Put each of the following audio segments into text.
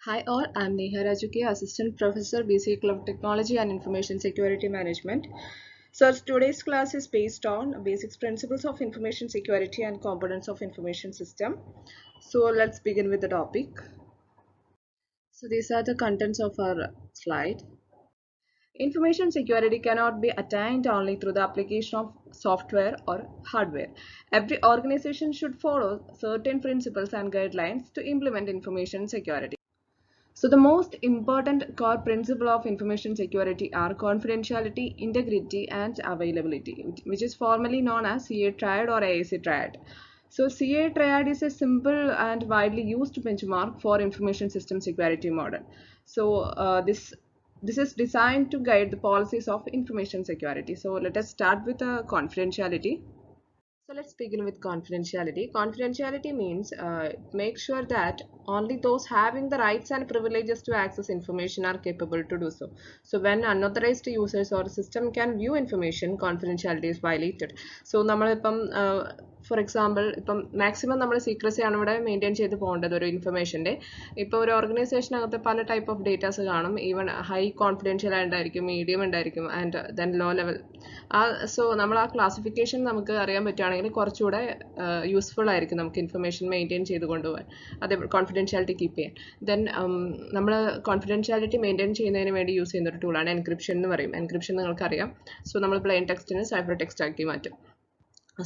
Hi all, I'm Neha Rajuki, Assistant Professor, BC Club Technology and Information Security Management. So today's class is based on basic principles of information security and components of information system. So let's begin with the topic. So these are the contents of our slide. Information security cannot be attained only through the application of software or hardware. Every organization should follow certain principles and guidelines to implement information security. So the most important core principle of information security are confidentiality, integrity, and availability, which is formally known as CA triad or AAC triad. So CA triad is a simple and widely used benchmark for information system security model. So this is designed to guide the policies of information security. So let us start with confidentiality. So let's begin with confidentiality. Confidentiality means make sure that only those having the rights and privileges to access information are capable to do so. So when unauthorized users or system can view information, confidentiality is violated. So for example, maximum നമ്മൾ secrecy ആണ് ഇവിടെ maintain ചെയ്ത് പോകേണ്ടത് ഒരു ഇൻഫർമേഷൻ്റെ. ഇപ്പോൾ ഒരു ഓർഗനൈസേഷനകത്ത് പല ടൈപ്പ് ഓഫ് ഡേറ്റാസ് കാണും. ഈവൻ ഹൈ കോൺഫിഡൻഷ്യൽ ഉണ്ടായിരിക്കും, മീഡിയം ഉണ്ടായിരിക്കും, and then low level. So നമ്മൾ ആ ക്ലാസിഫിക്കേഷൻ നമുക്ക് അറിയാൻ പറ്റുകയാണെങ്കിൽ കുറച്ചുകൂടെ യൂസ്ഫുൾ ആയിരിക്കും നമുക്ക് ഇൻഫർമേഷൻ മെയിൻറ്റെയിൻ ചെയ്ത് കൊണ്ടുപോകാൻ, അതേ കോൺഫിഡൻഷ്യാലിറ്റി കീപ്പ് ചെയ്യാൻ. ദെൻ നമ്മൾ കോൺഫിഡൻഷ്യാലിറ്റി മെയിൻറ്റെയിൻ ചെയ്യുന്നതിന് വേണ്ടി യൂസ് ചെയ്യുന്ന ഒരു ടൂളാണ് എൻക്രിപ്ഷൻ എന്ന് പറയും. എൻക്രിപ്ഷൻ നിങ്ങൾക്കറിയാം. സോ നമ്മൾ പ്ലെയിൻ ടെക്സ്റ്റിന് സൈഫർ ടെക്സ്റ്റ് ആക്കി മാറ്റും.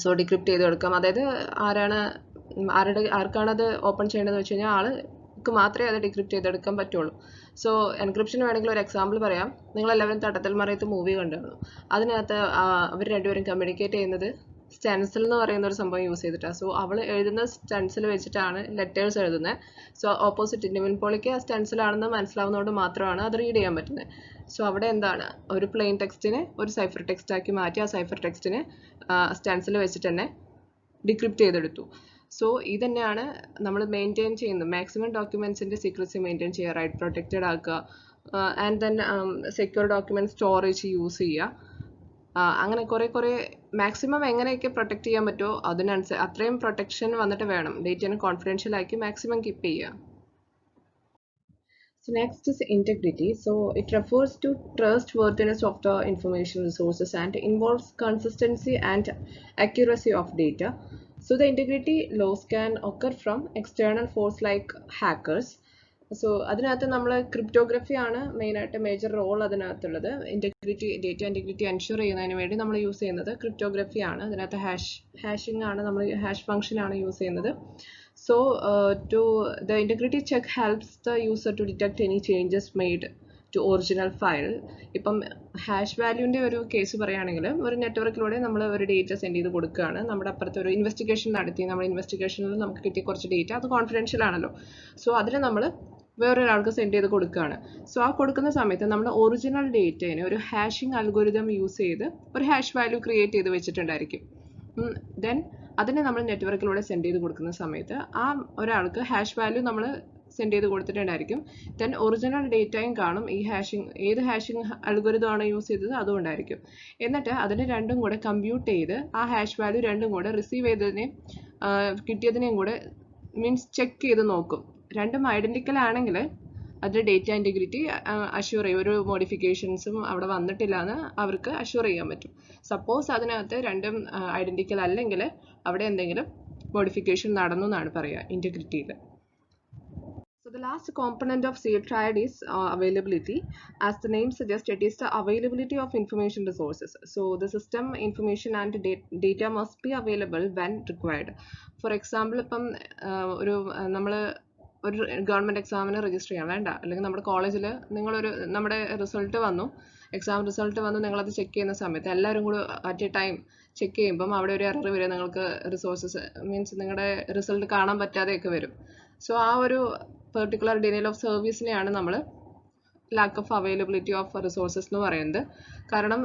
സോ ഡിക്രിപ്റ്റ് ചെയ്ത് കൊടുക്കാം. അതായത് ആർക്കാണത് ഓപ്പൺ ചെയ്യേണ്ടതെന്ന് വെച്ച് കഴിഞ്ഞാൽ ആൾക്ക് മാത്രമേ അത് ഡിക്രിപ്റ്റ് ചെയ്തെടുക്കാൻ പറ്റുള്ളൂ. സോ എൻക്രിപ്ഷന് വേണമെങ്കിൽ ഒരു എക്സാമ്പിൾ പറയാം. നിങ്ങളെല്ലാവരും തട്ടത്തിൽ മറയത്ത് മൂവി കണ്ടായിരുന്നു. അതിനകത്ത് അവർ രണ്ടുപേരും കമ്മ്യൂണിക്കേറ്റ് ചെയ്യുന്നത് സ്റ്റെൻസിൽ എന്ന് പറയുന്ന ഒരു സംഭവം യൂസ് ചെയ്തിട്ടാണ്. സോ അവൾ എഴുതുന്ന സ്റ്റെൻസിൽ വെച്ചിട്ടാണ് ലെറ്റേഴ്സ് എഴുതുന്നത്. സോ ഓപ്പോസിറ്റ് നിവിൻ പോളിക്ക് ആ സ്റ്റെൻസിലാണെന്ന് മനസ്സിലാവുന്നതുകൊണ്ട് മാത്രമാണ് അത് റീഡ് ചെയ്യാൻ പറ്റുന്നത്. സോ അവിടെ എന്താണ്, ഒരു പ്ലെയിൻ ടെക്സ്റ്റിനെ ഒരു സൈഫർ ടെക്സ്റ്റ് ആക്കി മാറ്റി ആ സൈഫർ ടെക്സ്റ്റിനെ സ്റ്റെൻസിൽ വെച്ചിട്ട് തന്നെ ഡിക്രിപ്റ്റ് ചെയ്തെടുത്തു. സോ ഇതന്നെയാണ് നമ്മൾ മെയിൻറ്റെയിൻ ചെയ്യുന്നത്. മാക്സിമം ഡോക്യുമെൻറ്റ്സിൻ്റെ സീക്രസി മെയിൻറ്റെയിൻ ചെയ്യുക, റൈറ്റ് പ്രൊട്ടക്റ്റഡ് ആക്കുക, and then secure document storage use ചെയ്യുക. അങ്ങനെ കുറേ മാക്സിമം എങ്ങനെയൊക്കെ പ്രൊട്ടക്റ്റ് ചെയ്യാൻ പറ്റുമോ അത്രയും പ്രൊട്ടക്ഷൻ വന്നിട്ട് വേണം ഡേറ്റനെ കോൺഫിഡൻഷ്യൽ ആക്കി മാക്സിമം കീപ്പ് ചെയ്യുക. So next is integrity. So it refers to trustworthiness of the information resources and involves consistency and accuracy of data. So the integrity loss can occur from external force like hackers. So അതിനകത്ത് നമ്മൾ cryptography ആണ് മെയിനായിട്ട് major role അതിനകത്തുള്ളത്. Data integrity ensure ചെയ്യുന്നതിന് വേണ്ടി നമ്മൾ use ചെയ്യുന്നത് cryptography ആണ്. അതിനകത്ത് ഹാഷിംഗ് ആണ്, നമ്മൾ ഹാഷ് ഫംഗ്ഷൻ ആണ് യൂസ് ചെയ്യുന്നത്. So the integrity check helps the user to detect any changes made to original file. ഇപ്പം ഹാഷ് വാല്യൂൻ്റെ ഒരു കേസ് പറയുകയാണെങ്കിൽ, ഒരു നെറ്റ്വർക്കിലൂടെ നമ്മൾ ഒരു ഡേറ്റ സെൻഡ് ചെയ്ത് കൊടുക്കുകയാണ്. നമ്മുടെ അപ്പുറത്ത് ഒരു ഇൻവെസ്റ്റിഗേഷൻ നടത്തി, നമ്മുടെ ഇൻവെസ്റ്റിഗേഷനിൽ നമുക്ക് കിട്ടിയ കുറച്ച് ഡേറ്റ അത് കോൺഫിഡൻഷ്യൽ ആണല്ലോ. സോ അതിനെ നമ്മൾ വേറൊരാൾക്ക് സെൻഡ് ചെയ്ത് കൊടുക്കുകയാണ്. സോ ആ കൊടുക്കുന്ന സമയത്ത് നമ്മൾ ഒറിജിനൽ ഡേറ്റേനെ ഒരു ഹാഷിംഗ് അൽഗോരിതം യൂസ് ചെയ്ത് ഒരു ഹാഷ് വാല്യൂ ക്രിയേറ്റ് ചെയ്ത് വെച്ചിട്ടുണ്ടായിരിക്കും. ദെൻ അതിനെ നമ്മൾ നെറ്റ്വർക്കിലൂടെ സെൻഡ് ചെയ്ത് കൊടുക്കുന്ന സമയത്ത് ആ ഒരാൾക്ക് ഹാഷ് വാല്യൂ നമ്മൾ സെൻഡ് ചെയ്ത് കൊടുത്തിട്ടുണ്ടായിരിക്കും. ദെൻ ഒറിജിനൽ ഡേറ്റയും കാണും. ഈ ഏത് ഹാഷിംഗ് അൽഗോരിതമാണ് യൂസ് ചെയ്തത് അതും ഉണ്ടായിരിക്കും. എന്നിട്ട് അതിനെ രണ്ടും കൂടെ കമ്പ്യൂട്ട് ചെയ്ത് ആ ഹാഷ് വാല്യൂ രണ്ടും കൂടെ റിസീവ് ചെയ്തതിനെയും കിട്ടിയതിനെയും കൂടെ മീൻസ് ചെക്ക് ചെയ്ത് നോക്കും. രണ്ടും ഐഡൻറ്റിക്കൽ ആണെങ്കിൽ അതിൻ്റെ ഡേറ്റ ഇൻറ്റഗ്രിറ്റി അഷ്യൂർ ചെയ്യും. ഒരു മോഡിഫിക്കേഷൻസും അവിടെ വന്നിട്ടില്ല എന്ന് അവർക്ക് അഷ്യൂർ ചെയ്യാൻ പറ്റും. സപ്പോസ് അതിനകത്ത് രണ്ടും ഐഡൻറ്റിക്കൽ അല്ലെങ്കിൽ അവിടെ എന്തെങ്കിലും മോഡിഫിക്കേഷൻ നടന്നു എന്നാണ് പറയുക ഇൻറ്റഗ്രിറ്റിയിൽ. So the last component of CA triad is availability. As the name suggests, it is the availability of information resources. So the system information and data must be available when required. For example, ഇപ്പം നമ്മൾ ഒരു government എക്സാമിന് register ചെയ്യാൻ വേണ്ട, അല്ലെങ്കിൽ നമ്മുടെ കോളേജിൽ നമ്മുടെ റിസൾട്ട് വന്നു, എക്സാം റിസൾട്ട് വന്നു, നിങ്ങളത് ചെക്ക് ചെയ്യുന്ന സമയത്ത് എല്ലാവരും കൂടി അറ്റ് എ ടൈം ചെക്ക് ചെയ്യുമ്പം അവിടെ ഒരു എറർ വരും. നിങ്ങൾക്ക് റിസോഴ്സസ് മീൻസ് നിങ്ങളുടെ റിസൾട്ട് കാണാൻ പറ്റാതെയൊക്കെ വരും. സോ ആ ഒരു പെർട്ടിക്കുലർ ഡിനയൽ ഓഫ് സർവീസിനെയാണ് നമ്മൾ lack of availability of resources എന്ന് പറയുന്നത്. കാരണം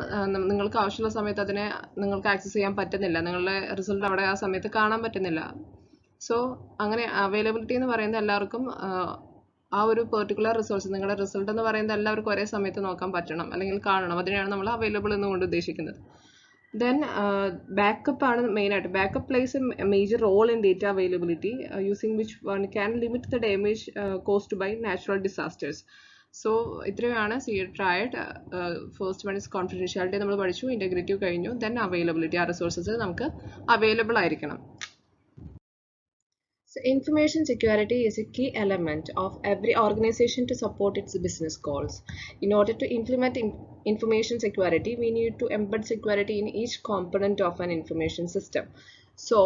നിങ്ങൾക്ക് ആവശ്യമുള്ള സമയത്ത് അതിനെ നിങ്ങൾക്ക് ആക്സസ് ചെയ്യാൻ പറ്റുന്നില്ല, നിങ്ങളുടെ റിസൾട്ട് അവിടെ ആ സമയത്ത് കാണാൻ പറ്റുന്നില്ല. സോ അങ്ങനെ അവൈലബിലിറ്റി എന്ന് പറയുന്നത് എല്ലാവർക്കും ആ ഒരു പെർട്ടിക്കുലർ റിസോഴ്സ്, നിങ്ങളുടെ റിസൾട്ട് എന്ന് പറയുന്നത് എല്ലാവർക്കും ഒരേ സമയത്ത് നോക്കാൻ പറ്റണം അല്ലെങ്കിൽ കാണണം. അതിനെയാണ് നമ്മൾ അവൈലബിൾ എന്നുകൊണ്ട് ഉദ്ദേശിക്കുന്നത്. Then backup ആണ് main ആയിട്ട്. Backup plays a major role in data availability, using which one can limit the damage caused by natural disasters. So ഇത്രയാണ് triad. First one is confidentiality നമ്മൾ പഠിച്ചു, integrity കഴിഞ്ഞു, then availability, ആ resources നമുക്ക് available ആയിരിക്കണം. So information security is a key element of every organization to support its business goals. In order to implement information security, we need to embed security in each component of an information system. So,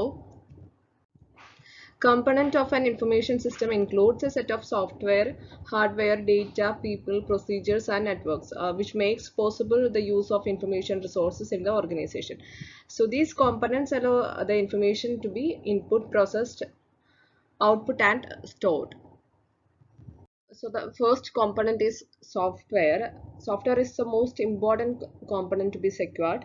component of an information system includes a set of software, hardware, data, people, procedures, and networks, which makes possible the use of information resources in the organization. So these components allow the information to be input, processed, output, and stored. So the first component is software. Software is the most important component to be secured.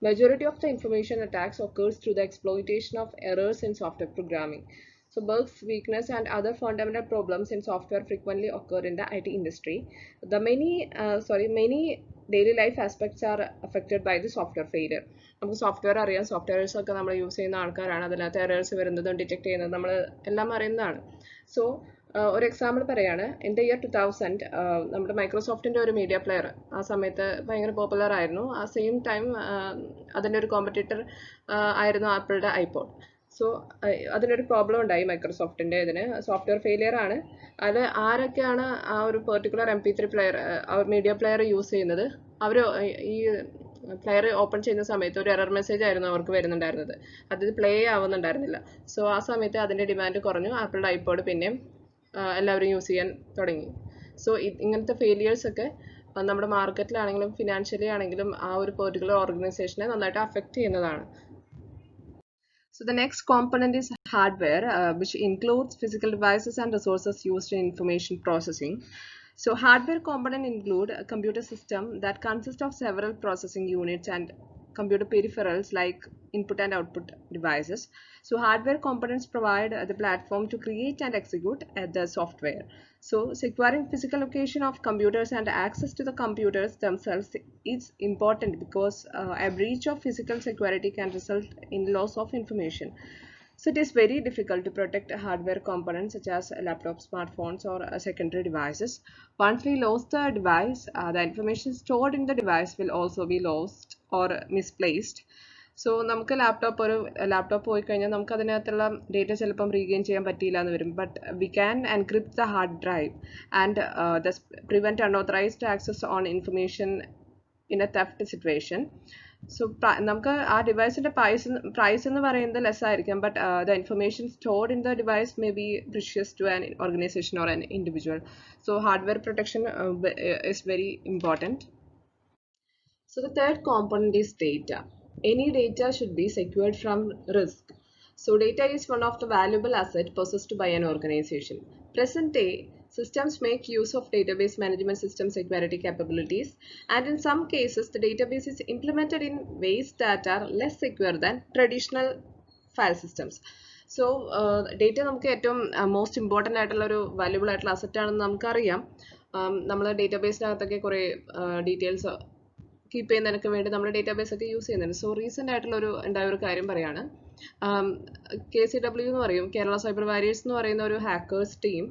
Majority of the information attacks occurs through the exploitation of errors in software programming. So bugs, weakness, and other fundamental problems in software frequently occur in the IT industry. The many daily life aspects are affected by the software failure. നമുക്ക് software അറിയാം, softwares ഒക്കെ നമ്മൾ use ചെയ്യുന്ന ആൾക്കാരാണ്, അതിനകത്ത് errors വരുന്നതും detect ചെയ്യുന്നതും നമ്മൾ എല്ലാം അറിയുന്നതാണ്. സോ ഒരു എക്സാമ്പിൾ പറയാണ്, ഇൻ ദ ഇയർ 2000 നമ്മുടെ മൈക്രോസോഫ്റ്റിൻ്റെ ഒരു മീഡിയ പ്ലെയർ ആ സമയത്ത് ഭയങ്കര പോപ്പുലർ ആയിരുന്നു. ആ സെയിം ടൈം അതിൻ്റെ ഒരു കോമ്പറ്റീറ്റർ ആയിരുന്നു ആപ്പിളുടെ ഐപോഡ്. സോ അതിനൊരു പ്രോബ്ലം ഉണ്ടായി മൈക്രോസോഫ്റ്റിൻ്റെ ഇതിന്, സോഫ്റ്റ്വെയർ ഫെയിലിയർ ആണ്. അത് ആരൊക്കെയാണ് ആ ഒരു particular MP3 player media player use ചെയ്യുന്നത്, അവർ ഈ പ്ലെയർ ഓപ്പൺ ചെയ്യുന്ന സമയത്ത് ഒരു എറർ മെസ്സേജ് ആയിരുന്നു അവർക്ക് വരുന്നുണ്ടായിരുന്നത്, അത് പ്ലേ ആവുന്നുണ്ടായിരുന്നില്ല. സോ ആ സമയത്ത് അതിൻ്റെ ഡിമാൻഡ് കുറഞ്ഞു, ആപ്പിളുടെ ഐപോഡ് പിന്നെയും എല്ലാവരും യൂസ് ചെയ്യാൻ തുടങ്ങി. സോ ഇങ്ങനത്തെ ഫെയിലിയേഴ്സ് ഒക്കെ നമ്മുടെ മാർക്കറ്റിലാണെങ്കിലും ഫിനാൻഷ്യലി ആണെങ്കിലും ആ ഒരു പെർട്ടിക്കുലർ ഓർഗനൈസേഷനെ നന്നായിട്ട് അഫക്റ്റ് ചെയ്യുന്നതാണ്. So the next component is hardware, which includes physical devices and resources used in information processing. So hardware components include a computer system that consists of several processing units and computer peripherals like input and output devices. So hardware components provide the platform to create and execute the software. So securing physical location of computers and access to the computers themselves is important, because a breach of physical security can result in loss of information. So it is very difficult to protect hardware components such as laptops, smartphones, or secondary devices. Once we lose the device, the information stored in the device will also be lost or misplaced. So നമുക്ക് laptop പോയി കഴിഞ്ഞാൽ നമുക്ക് അതിനകത്തുള്ള data ചിലപ്പം regain ചെയ്യാൻ പറ്റിയില്ല എന്ന് വരും. But we can encrypt the hard drive and thus prevent unauthorised access on information in a theft situation. So നമുക്ക് ആ ഡിവൈസിൻ്റെ പ്രൈസ് എന്ന് പറയുന്നത് ലെസ് ആയിരിക്കും, but the information stored in the device may be precious to an organisation or an individual. So hardware protection is very important. So the third component is data. Any data should be secured from risk. So data is one of the valuable assets possessed by an organization. Present day systems make use of database management system security capabilities, and in some cases the database is implemented in ways that are less secure than traditional file systems. So data നമുക്ക് ഏറ്റവും most important ആയിട്ടുള്ള ഒരു valuable ആയിട്ടുള്ള asset ആണെന്ന് നമുക്കറിയാം. നമ്മൾ ഡേറ്റാബേസിനകത്തൊക്കെ കുറേ details keep ചെയ്യുന്നതിനൊക്കെ വേണ്ടി നമ്മൾ ഡേറ്റാബേസ് ഒക്കെ യൂസ് ചെയ്യുന്നുണ്ട്. സോ റീസെൻ്റ് ആയിട്ടുള്ള ഉണ്ടായ ഒരു കാര്യം പറയാണ്, KCW എന്ന് പറയും, കേരള സൈബർ വാരിയേഴ്സ് എന്ന് പറയുന്ന ഒരു ഹാക്കേഴ്സ് ടീം,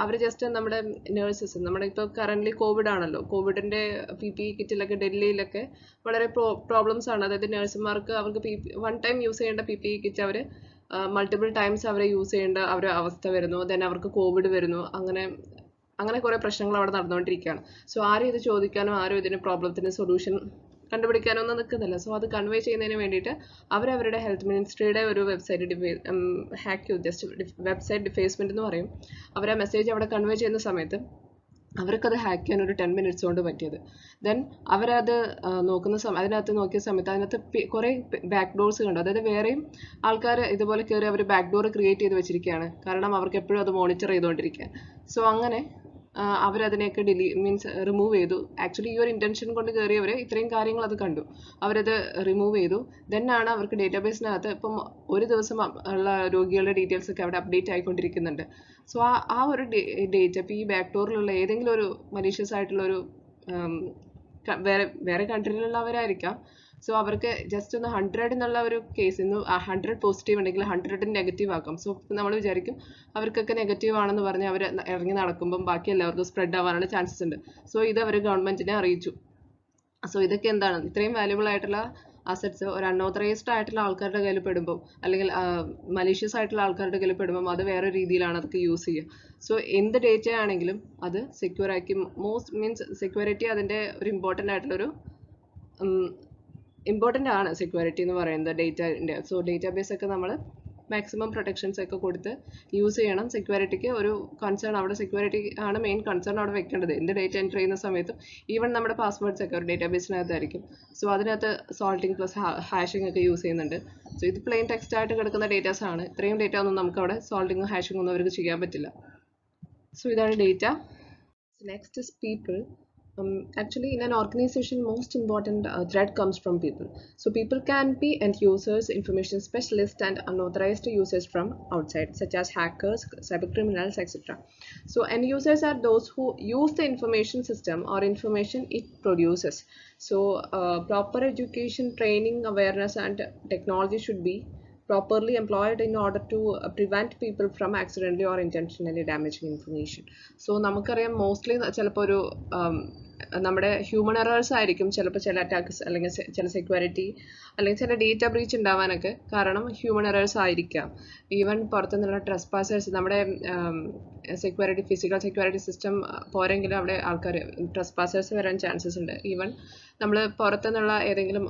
അവർ ജസ്റ്റ് നമ്മുടെ നേഴ്സസ്, നമ്മുടെ ഇപ്പോൾ കറൻ്റ്ലി കോവിഡ് ആണല്ലോ, കോവിഡിൻ്റെ PPE കിറ്റിലൊക്കെ ഡൽഹിയിലൊക്കെ വളരെ പ്രോബ്ലംസ് ആണ്. അതായത് നഴ്സുമാർക്ക് അവർക്ക് വൺ ടൈം യൂസ് ചെയ്യേണ്ട PPE കിറ്റ് അവർ മൾട്ടിപ്പിൾ ടൈംസ് അവരെ യൂസ് ചെയ്യേണ്ട അവസ്ഥ വരുന്നു. ദെൻ അവർക്ക് കോവിഡ് വരുന്നു. അങ്ങനെ കുറേ പ്രശ്നങ്ങൾ അവിടെ നടന്നുകൊണ്ടിരിക്കുകയാണ്. സോ ആരും ഇത് ചോദിക്കാനോ ആരും ഇതിന് പ്രോബ്ലത്തിന് സൊല്യൂഷൻ കണ്ടുപിടിക്കാനോ ഒന്നും നിൽക്കുന്നില്ല. സോ അത് കൺവേ ചെയ്യുന്നതിന് വേണ്ടിയിട്ട് അവരവരുടെ ഹെൽത്ത് മിനിസ്ട്രിയുടെ ഒരു വെബ്സൈറ്റ് ഹാക്ക് ചെയ്തു, ജസ്റ്റ് വെബ്സൈറ്റ് ഡിഫേസ്മെൻറ്റ് എന്ന് പറയും. അവർ ആ മെസ്സേജ് അവിടെ കൺവേ ചെയ്യുന്ന സമയത്ത് അവർക്കത് ഹാക്ക് ചെയ്യാൻ ഒരു 10 minutes കൊണ്ട് പറ്റിയത്. ദെൻ അവരത് അതിനകത്ത് നോക്കിയ സമയത്ത് അതിനകത്ത് കുറേ ബാക്ക് ഡോർസ് കണ്ടു. അതായത് വേറെയും ആൾക്കാർ ഇതുപോലെ കയറി അവർ ബാക്ക് ഡോർ ക്രിയേറ്റ് ചെയ്ത് വെച്ചിരിക്കുകയാണ്, കാരണം അവർക്ക് എപ്പോഴും അത് മോണിറ്റർ ചെയ്തുകൊണ്ടിരിക്കുക. സോ അങ്ങനെ അവരതിനെയൊക്കെ റിമൂവ് ചെയ്തു. ആക്ച്വലി ഈ ഒരു ഇൻറ്റൻഷൻ കൊണ്ട് കയറിയവർ ഇത്രയും കാര്യങ്ങൾ അത് കണ്ടു, അവരത് റിമൂവ് ചെയ്തു. ദെൻ ആണ് അവർക്ക് ഡേറ്റാബേസിനകത്ത് ഇപ്പം ഒരു ദിവസം ഉള്ള രോഗികളുടെ ഡീറ്റെയിൽസ് ഒക്കെ അവിടെ അപ്ഡേറ്റ് ആയിക്കൊണ്ടിരിക്കുന്നുണ്ട്. സോ ആ ഒരു ഡേറ്റ ഇപ്പോൾ ഈ ബാക്ക് ഡോറിലുള്ള ഏതെങ്കിലും ഒരു മലീഷ്യസ് ആയിട്ടുള്ള ഒരു വേറെ കൺട്രിയിലുള്ളവരായിരിക്കാം, സോ അവർക്ക് ജസ്റ്റ് ഒന്ന് 100 എന്നുള്ള ഒരു കേസ് ഇന്ന് 100 പോസിറ്റീവ് ഉണ്ടെങ്കിൽ 100 നെഗറ്റീവ് ആക്കാം. സോ നമ്മൾ വിചാരിക്കും അവർക്കൊക്കെ നെഗറ്റീവ് ആണെന്ന് പറഞ്ഞ് അവർ ഇറങ്ങി നടക്കുമ്പം ബാക്കി എല്ലാവർക്കും സ്പ്രെഡ് ആവാനുള്ള ചാൻസസ് ഉണ്ട്. സോ ഇത് അവർ ഗവൺമെന്റിനെ അറിയിച്ചു. സോ ഇതൊക്കെ എന്താണ്, ഇത്രയും വാല്യുബിൾ ആയിട്ടുള്ള അസറ്റ്സ് ഒരു അൺഓതറൈസ്ഡ് ആയിട്ടുള്ള ആൾക്കാരുടെ കയ്യിൽ പെടുമ്പോൾ, അല്ലെങ്കിൽ മലീഷ്യസ് ആയിട്ടുള്ള ആൾക്കാരുടെ കയ്യിൽ പെടുമ്പോൾ അത് വേറെ രീതിയിലാണ് അതൊക്കെ യൂസ് ചെയ്യുക. സോ എന്ത് ഡേറ്റ ആണെങ്കിലും അത് സെക്യൂർ ആക്കി, മീൻസ് സെക്യൂരിറ്റി അതിൻ്റെ ഒരു ഇമ്പോർട്ടൻ്റ് ആയിട്ടുള്ളൊരു ഇമ്പോർട്ടൻ്റ് ആണ് സെക്യൂരിറ്റി എന്ന് പറയുന്നത് ഡേറ്റൻ്റെ. സോ ഡേറ്റാബേസ് ഒക്കെ നമ്മൾ മാക്സിമം പ്രൊട്ടക്ഷൻസ് ഒക്കെ കൊടുത്ത് യൂസ് ചെയ്യണം. സെക്യൂരിറ്റിക്ക് ഒരു കൺസേൺ, അവിടെ സെക്യൂരിറ്റി ആണ് മെയിൻ കൺസേൺ അവിടെ വെക്കേണ്ടത്. എന്ത് ഡേറ്റ എൻ്റർ ചെയ്യുന്ന സമയത്തും ഈവൻ നമ്മുടെ പാസ്വേഡ്സ് ഒക്കെ ഒരു ഡേറ്റാബേസിനകത്തായിരിക്കും. സോ അതിനകത്ത് സോൾട്ടിങ് പ്ലസ് ഹാഷിംഗ് ഒക്കെ യൂസ് ചെയ്യുന്നുണ്ട്. സോ ഇത് പ്ലെയിൻ ടെക്സ്റ്റ് ആയിട്ട് കിടക്കുന്ന ഡേറ്റാസ് ആണ്. ഇത്രയും ഡേറ്റ ഒന്നും നമുക്ക് അവിടെ സോൾട്ടിങ്ങും ഹാഷിംഗ് ഒന്നും അവർക്ക് ചെയ്യാൻ പറ്റില്ല. സോ ഇതാണ് data. Next is people. Actually, in an organization, most important threat comes from people. So people can be end users, information specialists, and unauthorized users from outside, such as hackers, cyber criminals, etc. So end users are those who use the information system or information it produces. So proper education, training, awareness, and technology should be properly employed in order to prevent people from accidentally or intentionally damaging information. So നമുക്കറിയാം mostly ചിലപ്പോൾ ഒരു നമ്മുടെ human errors ആയിരിക്കും ചിലപ്പോൾ ചില attacks അല്ലെങ്കിൽ ചില security അല്ലെങ്കിൽ ചില ഡേറ്റ ബ്രീച്ച് ഉണ്ടാവാനൊക്കെ കാരണം ഹ്യൂമൻ എറേഴ്സ് ആയിരിക്കാം. ഈവൻ പുറത്തുനിന്നുള്ള ട്രസ്പാസേഴ്സ്, നമ്മുടെ സെക്യൂരിറ്റി ഫിസിക്കൽ സെക്യൂരിറ്റി സിസ്റ്റം പോരെങ്കിലും അവിടെ ആൾക്കാർ ട്രസ്പാസേഴ്സ് വരാൻ ചാൻസസ് ഉണ്ട്. ഈവൻ നമ്മൾ പുറത്തുനിന്നുള്ള ഏതെങ്കിലും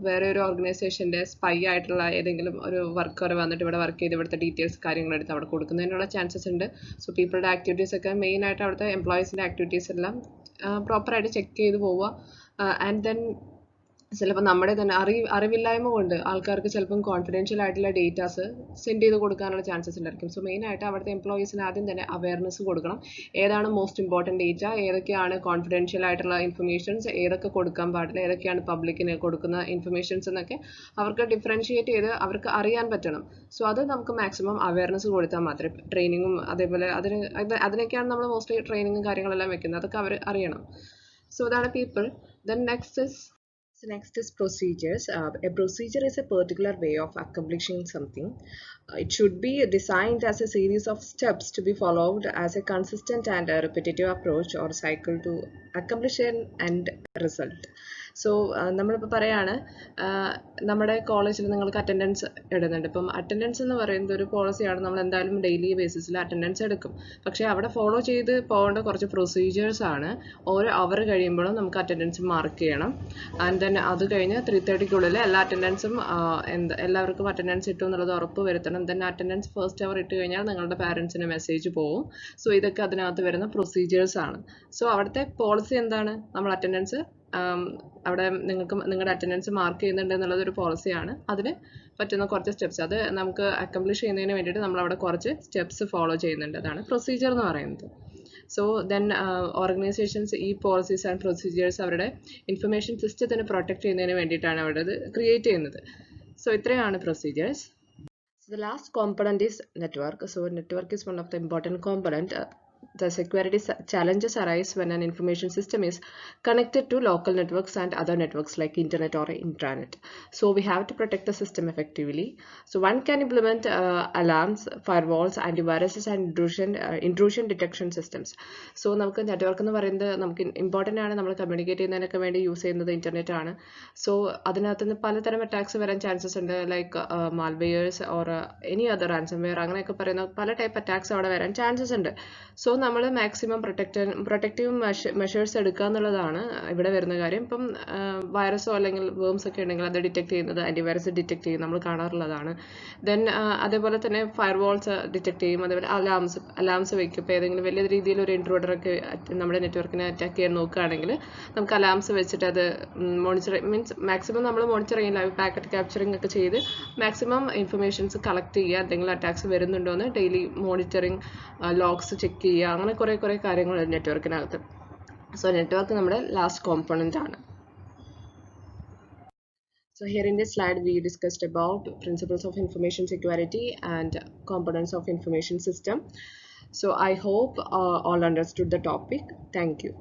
വേറെ ഒരു ഓർഗനൈസേഷൻ്റെ സ്പൈ ആയിട്ടുള്ള ഏതെങ്കിലും ഒരു വർക്കർ വന്നിട്ട് ഇവിടെ വർക്ക് ചെയ്ത് ഇവിടുത്തെ ഡീറ്റെയിൽസ് കാര്യങ്ങളെടുത്ത് അവിടെ കൊടുക്കുന്നതിനുള്ള ചാൻസസ് ഉണ്ട്. സോ പീപ്പിളുടെ ആക്ടിവിറ്റീസ് ഒക്കെ മെയിനായിട്ട് അവിടുത്തെ എംപ്ലോയീസിൻ്റെ ആക്ടിവിറ്റീസ് എല്ലാം പ്രോപ്പറായിട്ട് ചെക്ക് ചെയ്ത് പോവുക. ആൻഡ് ദെൻ ചിലപ്പോൾ നമ്മുടെ തന്നെ അറിവില്ലായ്മ കൊണ്ട് ആൾക്കാർക്ക് ചിലപ്പം കോൺഫിഡൻഷ്യൽ ആയിട്ടുള്ള ഡേറ്റാസ് സെൻഡ് ചെയ്ത് കൊടുക്കാനുള്ള ചാൻസസ് ഉണ്ടായിരിക്കും. സോ മെയിനായിട്ട് അവിടുത്തെ എംപ്ലോയീസിന് ആദ്യം തന്നെ അവയർനെസ് കൊടുക്കണം. ഏതാണ് മോസ്റ്റ് ഇമ്പോർട്ടൻറ്റ് ഡേറ്റ, ഏതൊക്കെയാണ് കോൺഫിഡൻഷ്യൽ ആയിട്ടുള്ള ഇൻഫർമേഷൻസ്, ഏതൊക്കെ കൊടുക്കാൻ പാടില്ല, ഏതൊക്കെയാണ് പബ്ലിക്കിന് കൊടുക്കുന്ന ഇൻഫർമേഷൻസ് എന്നൊക്കെ അവർക്ക് ഡിഫറൻഷിയേറ്റ് ചെയ്ത് അവർക്ക് അറിയാൻ പറ്റണം. സോ അത് നമുക്ക് മാക്സിമം അവയർനെസ് കൊടുത്താൽ മാത്രമേ ട്രെയിനിങ്ങും അതേപോലെ അതിനൊക്കെയാണ് നമ്മൾ മോസ്റ്റ്ലി ട്രെയിനിങ്ങും കാര്യങ്ങളെല്ലാം വെക്കുന്നത്. അതൊക്കെ അവർ അറിയണം. സോ അതാണ് people. Then next is procedures. A procedure is a particular way of accomplishing something. It should be designed as a series of steps to be followed as a consistent and a repetitive approach or cycle to accomplish an end result. So നമ്മളിപ്പോൾ പറയാണ് നമ്മുടെ കോളേജിൽ നിങ്ങൾക്ക് attendance ഇടുന്നുണ്ട്. ഇപ്പം attendance എന്ന് പറയുന്നത് ഒരു പോളിസിയാണ്. നമ്മൾ എന്തായാലും ഡെയിലി ബേസിസിൽ അറ്റൻഡൻസ് എടുക്കും. പക്ഷേ അവിടെ ഫോളോ ചെയ്ത് പോകേണ്ട കുറച്ച് പ്രൊസീജിയേഴ്സ് ആണ്. ഓരോ അവർ കഴിയുമ്പോഴും നമുക്ക് അറ്റൻഡൻസ് മാർക്ക് ചെയ്യണം. ആൻഡ് ദെൻ അത് കഴിഞ്ഞ് 3:30 എല്ലാ അറ്റൻഡൻസും എല്ലാവർക്കും അറ്റൻഡൻസ് ഇട്ടു എന്നുള്ളത് ഉറപ്പ് വരുത്തണം. ദെൻ അറ്റൻഡൻസ് ഫസ്റ്റ് അവർ ഇട്ട് കഴിഞ്ഞാൽ നിങ്ങളുടെ പാരൻസിന് മെസ്സേജ് പോകും. സോ ഇതൊക്കെ അതിനകത്ത് വരുന്ന പ്രൊസീജിയേഴ്സ് ആണ്. സോ അവിടുത്തെ പോളിസി എന്താണ്, നമ്മൾ അറ്റൻഡൻസ് അവിടെ നിങ്ങളുടെ അറ്റൻഡൻസ് മാർക്ക് ചെയ്യുന്നുണ്ട് എന്നുള്ളത് ഒരു പോളിസിയാണ്. അതിന് പറ്റുന്ന കുറച്ച് സ്റ്റെപ്സ് അത് നമുക്ക് അക്കംപ്ലിഷ് ചെയ്യുന്നതിന് വേണ്ടിയിട്ട് നമ്മൾ അവിടെ കുറച്ച് സ്റ്റെപ്സ് ഫോളോ ചെയ്യുന്നുണ്ട്. അതാണ് പ്രൊസീജിയർ എന്ന് പറയുന്നത്. സോ ദെൻ ഓർഗനൈസേഷൻസ് ഈ പോളിസീസ് ആൻഡ് പ്രൊസീജിയേഴ്സ് അവരുടെ ഇൻഫർമേഷൻ സിസ്റ്റത്തിനെ പ്രൊട്ടക്ട് ചെയ്യുന്നതിന് വേണ്ടിയിട്ടാണ് അവിടെ അത് ക്രിയേറ്റ് ചെയ്യുന്നത്. സോ ഇത്രയാണ് procedures. The last component is network. So network is one of the important component. The security challenges arise when an information system is connected to local networks and other networks like internet or intranet. So we have to protect the system effectively. So one can implement alarms, firewalls, antiviruses and intrusion detection systems. So നമുക്ക് network എന്ന് പറയുന്നത് നമുക്ക് important ആണ്. നമ്മൾ communicate ചെയ്യുന്നതിനൊക്കെ വേണ്ടി use ചെയ്യുന്നത് internet ആണ്. So അതിനകത്ത് നിന്ന് പലതരം അറ്റാക്സ് വരാൻ ചാൻസസ് ഉണ്ട്. Like malwares or any other ransomware അങ്ങനെയൊക്കെ പറയുന്ന പല ടൈപ്പ് അറ്റാക്സ് അവിടെ വരാൻ ചാൻസസ് ഉണ്ട്. സോ നമ്മൾ മാക്സിമം പ്രൊട്ടക്റ്റീവ് മെഷേഴ്സ് എടുക്കുക എന്നുള്ളതാണ് ഇവിടെ വരുന്ന കാര്യം. ഇപ്പം വൈറസോ അല്ലെങ്കിൽ വേംസ് ഒക്കെ ഉണ്ടെങ്കിൽ അത് ഡിറ്റക്ട് ചെയ്യുന്നത് ആൻറ്റിവൈറസ് ഡിറ്റക്ട് ചെയ്യും, നമ്മൾ കാണാറുള്ളതാണ്. ദെൻ അതേപോലെ തന്നെ ഫയർവാൾസ് ഡിറ്റക്ട് ചെയ്യും. അതേപോലെ അലാംസ് വയ്ക്കും. ഇപ്പോൾ ഏതെങ്കിലും വലിയ രീതിയിൽ ഒരു ഇൻട്രൂഡറൊക്കെ നമ്മുടെ നെറ്റ്വർക്കിനെ അറ്റാക്ക് ചെയ്യാൻ നോക്കുകയാണെങ്കിൽ നമുക്ക് അലാംസ് വെച്ചിട്ട് അത് മീൻസ് മാക്സിമം നമ്മൾ മോണിറ്റർ ചെയ്യും. ലൈവ് പാക്കറ്റ് ക്യാപ്ചറിങ് ഒക്കെ ചെയ്ത് മാക്സിമം ഇൻഫർമേഷൻസ് കളക്ട് ചെയ്യുക. എന്തെങ്കിലും അറ്റാക്സ് വരുന്നുണ്ടോ എന്ന് ഡെയിലി മോണിറ്ററിങ്, ലോഗ്സ് ചെക്ക് ചെയ്യുക, അങ്ങനെ കുറേ കാര്യങ്ങൾ നെറ്റ്വർക്കിനകത്ത്. സോ നെറ്റ്വർക്ക് നമ്മുടെ ലാസ്റ്റ് കോമ്പോണന്റ് ആണ്. So here in this slide we discussed about principles of information security and components of information system. So I hope all understood the topic. Thank you.